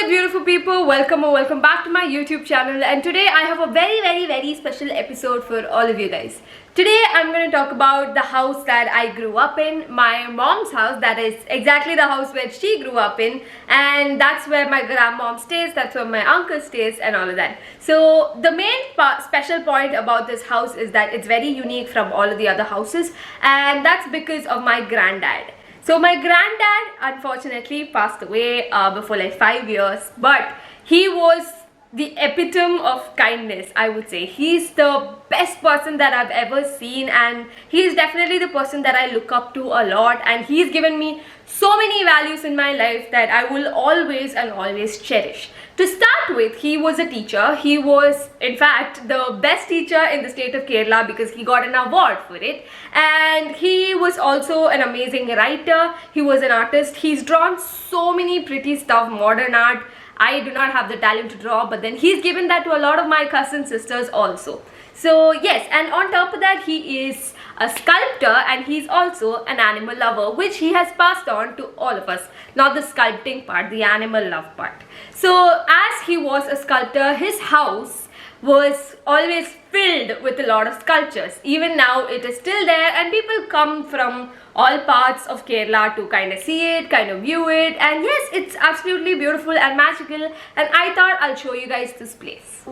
beautiful people, welcome or welcome back to my YouTube channel, and today I have a very special episode for all of you guys. Today I'm going to talk about the house that I grew up in, my mom's house. That is exactly the house where she grew up in, and that's where my grandmom stays, that's where my uncle stays and all of that. So the main special point about this house is that it's very unique from all of the other houses, and that's because of my granddad. So my granddad unfortunately passed away before like 5 years, but he was the epitome of kindness, I would say. He's the best person that I've ever seen, and he's definitely the person that I look up to a lot, and he's given me so many values in my life that I will always and always cherish. To start with, he was a teacher. He was in fact the best teacher in the state of Kerala because he got an award for it, and he was also an amazing writer. He was an artist. He's drawn so many pretty stuff, modern art. I do not have the talent to draw, but then he's given that to a lot of my cousin sisters also. So yes, and on top of that, he is a sculptor and he's also an animal lover, which he has passed on to all of us. Not the sculpting part, the animal love part. So as he was a sculptor, his house was always filled with a lot of sculptures. Even now it is still there, and people come from all parts of Kerala to kind of see it, kind of view it, and yes, it's absolutely beautiful and magical, and I thought I'll show you guys this place.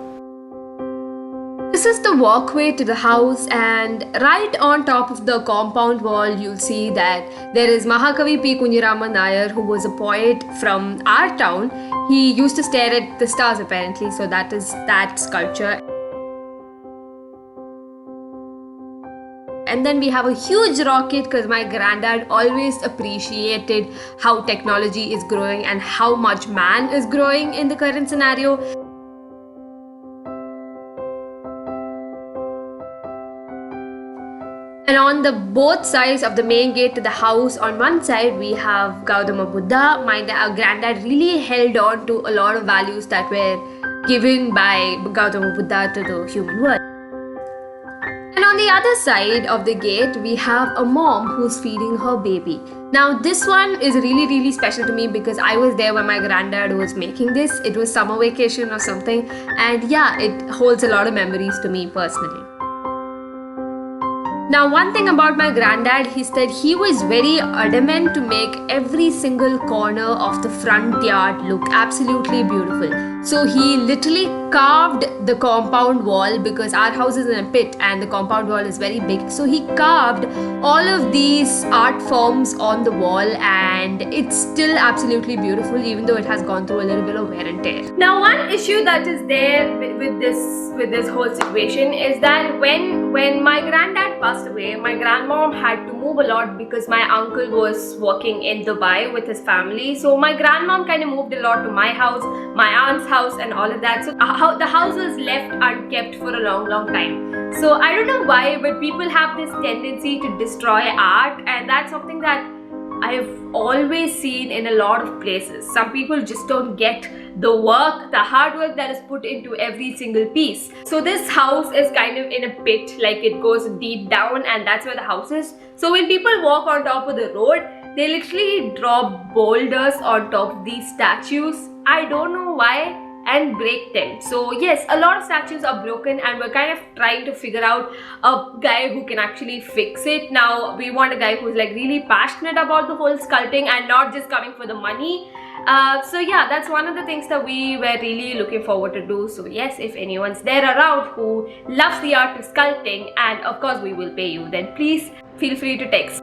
This is the walkway to the house, and right on top of the compound wall you'll see that there is Mahakavi P. Kunjiraman Nair, who was a poet from our town. He used to stare at the stars apparently, so that is that sculpture. And then we have a huge rocket because my granddad always appreciated how technology is growing and how much man is growing in the current scenario. And on the both sides of the main gate to the house, on one side we have Gautama Buddha. My granddad really held on to a lot of values that were given by Gautama Buddha to the human world. And on the other side of the gate, we have a mom who's feeding her baby. Now this one is really special to me because I was there when my granddad was making this. It was summer vacation or something, and yeah, it holds a lot of memories to me personally. Now one thing about my granddad is that he was very adamant to make every single corner of the front yard look absolutely beautiful. So he literally carved the compound wall, because our house is in a pit and the compound wall is very big. So he carved all of these art forms on the wall, and it's still absolutely beautiful even though it has gone through a little bit of wear and tear. Now one issue that is there with this whole situation is that when my granddad passed away, my grandmom had to move a lot because my uncle was working in Dubai with his family. So my grandmom kind of moved a lot to my house, my aunt's house and all of that. So the house was left unkept for a long time. So I don't know why, but people have this tendency to destroy art, and that's something that I've always seen in a lot of places. Some people just don't get the work, the hard work that is put into every single piece. So this house is kind of in a pit, like it goes deep down, and that's where the house is. So when people walk on top of the road, they literally drop boulders on top of these statues. I don't know why, and break them. So yes, a lot of statues are broken, and we're kind of trying to figure out a guy who can actually fix it. Now we want a guy who's like really passionate about the whole sculpting and not just coming for the money. So yeah, that's one of the things that we were really looking forward to do. So yes, if anyone's there around who loves the art of sculpting, and of course we will pay you, then please feel free to text.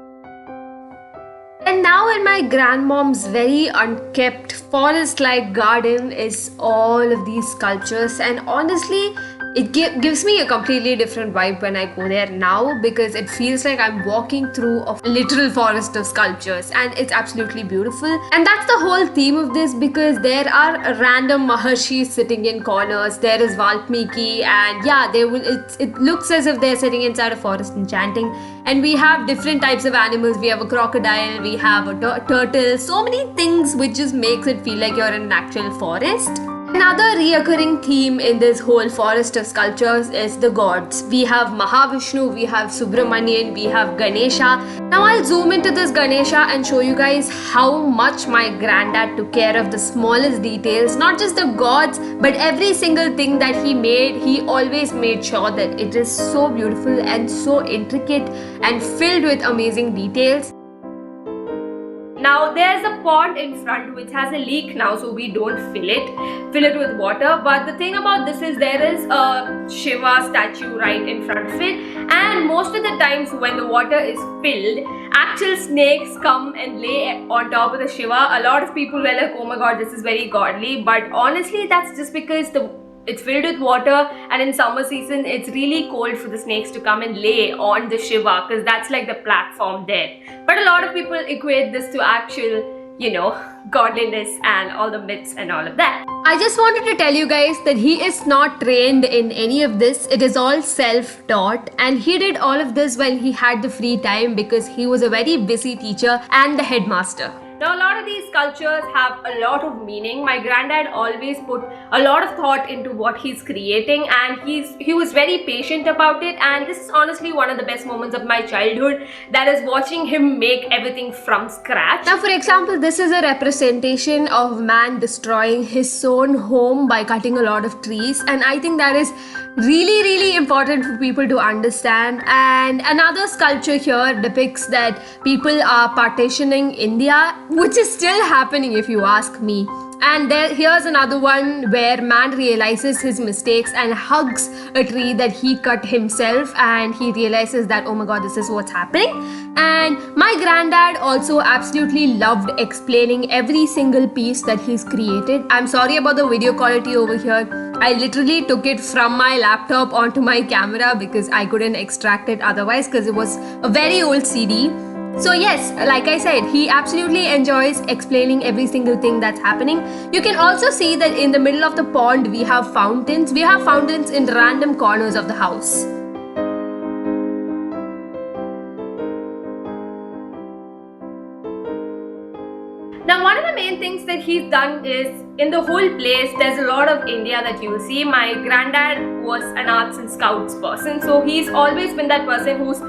And now in my grandmom's very unkept forest-like garden is all of these sculptures, and honestly it gives me a completely different vibe when I go there now, because it feels like I'm walking through a literal forest of sculptures, and it's absolutely beautiful. And that's the whole theme of this, because there are random maharshis sitting in corners. There is Valmiki, and yeah, it looks as if they're sitting inside a forest and chanting. And we have different types of animals. We have a crocodile, we have a turtle, so many things which just makes it feel like you're in an actual forest. Another reoccurring theme in this whole forest of sculptures is the gods. We have Mahavishnu, we have Subramanian, we have Ganesha. Now I'll zoom into this Ganesha and show you guys how much my granddad took care of the smallest details. Not just the gods, but every single thing that he made, he always made sure that it is so beautiful and so intricate and filled with amazing details. Now there's a pond in front which has a leak now, so we don't fill it with water. But the thing about this is there is a Shiva statue right in front of it, and most of the times when the water is filled, actual snakes come and lay on top of the Shiva. A lot of people were like, oh my god, this is very godly, but honestly that's just because it's filled with water, and in summer season it's really cold for the snakes to come and lay on the Shiva, because that's like the platform there. But a lot of people equate this to actual, godliness and all the myths and all of that. I just wanted to tell you guys that he is not trained in any of this. It is all self-taught, and he did all of this when he had the free time because he was a very busy teacher and the headmaster. Now a lot of these sculptures have a lot of meaning. My granddad always put a lot of thought into what he's creating, and he was very patient about it, and this is honestly one of the best moments of my childhood, that is watching him make everything from scratch. Now for example, this is a representation of man destroying his own home by cutting a lot of trees, and I think that is really important for people to understand. And another sculpture here depicts that people are partitioning India, which is still happening if you ask me. And here's another one where man realizes his mistakes and hugs a tree that he cut himself, and he realizes that, oh my god, this is what's happening. And my granddad also absolutely loved explaining every single piece that he's created. I'm sorry about the video quality over here. I literally took it from my laptop onto my camera because I couldn't extract it otherwise, because it was a very old CD. So yes, like I said, he absolutely enjoys explaining every single thing that's happening. You can also see that in the middle of the pond we have fountains. We have fountains in random corners of the house. Now one of the main things that he's done is, in the whole place there's a lot of India that you will see. My granddad was an arts and scouts person, so he's always been that person who's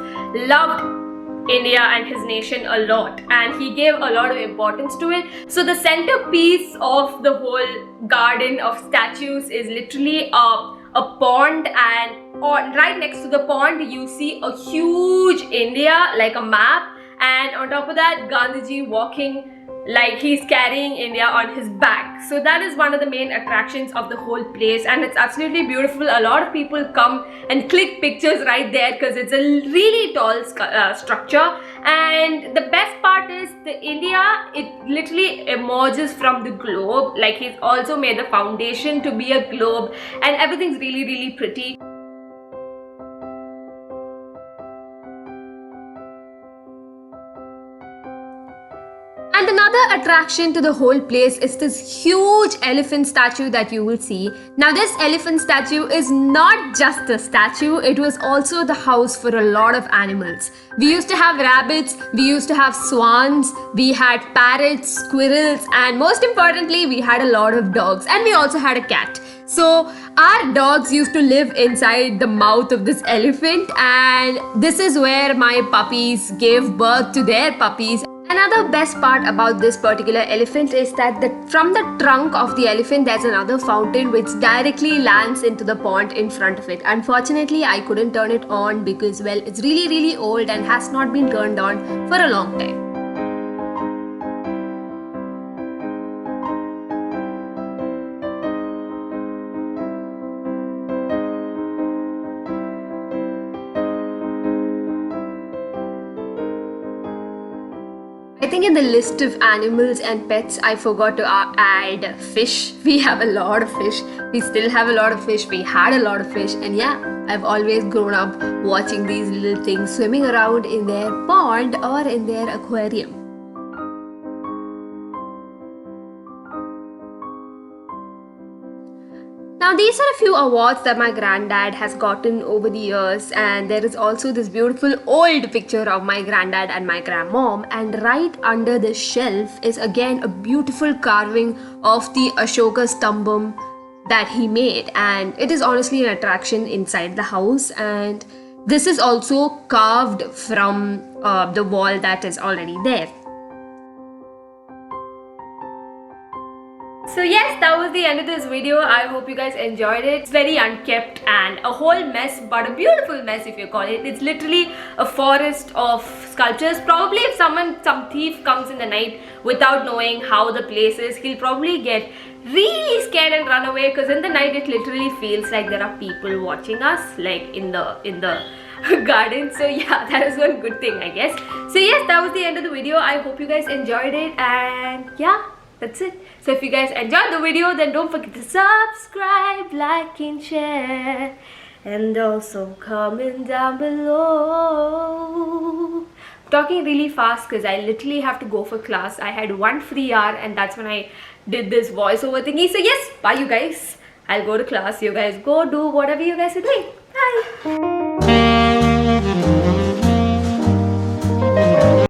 loved India and his nation a lot, and he gave a lot of importance to it. So the centerpiece of the whole garden of statues is literally a pond, and right next to the pond you see a huge India, like a map, and on top of that Gandhiji walking like he's carrying India on his back. So that is one of the main attractions of the whole place, and it's absolutely beautiful. A lot of people come and click pictures right there because it's a really tall structure. And the best part is the India, it literally emerges from the globe. Like he's also made the foundation to be a globe, and everything's really pretty. And another attraction to the whole place is this huge elephant statue that you will see. Now this elephant statue is not just a statue, it was also the house for a lot of animals. We used to have rabbits, we used to have swans, we had parrots, squirrels, and most importantly we had a lot of dogs, and we also had a cat. So our dogs used to live inside the mouth of this elephant, and this is where my puppies gave birth to their puppies. Another best part about this particular elephant is that from the trunk of the elephant there's another fountain which directly lands into the pond in front of it. Unfortunately, I couldn't turn it on because, well, it's really old and has not been turned on for a long time. I think in the list of animals and pets, I forgot to add fish. We have a lot of fish. We still have a lot of fish. We had a lot of fish. And yeah, I've always grown up watching these little things swimming around in their pond or in their aquarium. Now these are a few awards that my granddad has gotten over the years, and there is also this beautiful old picture of my granddad and my grandmom, and right under the shelf is again a beautiful carving of the Ashoka Stambam that he made, and it is honestly an attraction inside the house. And this is also carved from the wall that is already there. So yes, that was the end of this video. I hope you guys enjoyed it. It's very unkept and a whole mess, but a beautiful mess if you call it. It's literally a forest of sculptures. Probably if some thief comes in the night without knowing how the place is, he'll probably get really scared and run away, because in the night it literally feels like there are people watching us, like in the garden. So yeah, that is one good thing, I guess. So yes, that was the end of the video. I hope you guys enjoyed it, and yeah, that's it. So if you guys enjoyed the video, then don't forget to subscribe, like and share, and also comment down below. I'm talking really fast because I literally have to go for class. I had 1 free hour and that's when I did this voiceover thingy. So yes, bye you guys. I'll go to class. You guys go do whatever you guys are doing. Bye.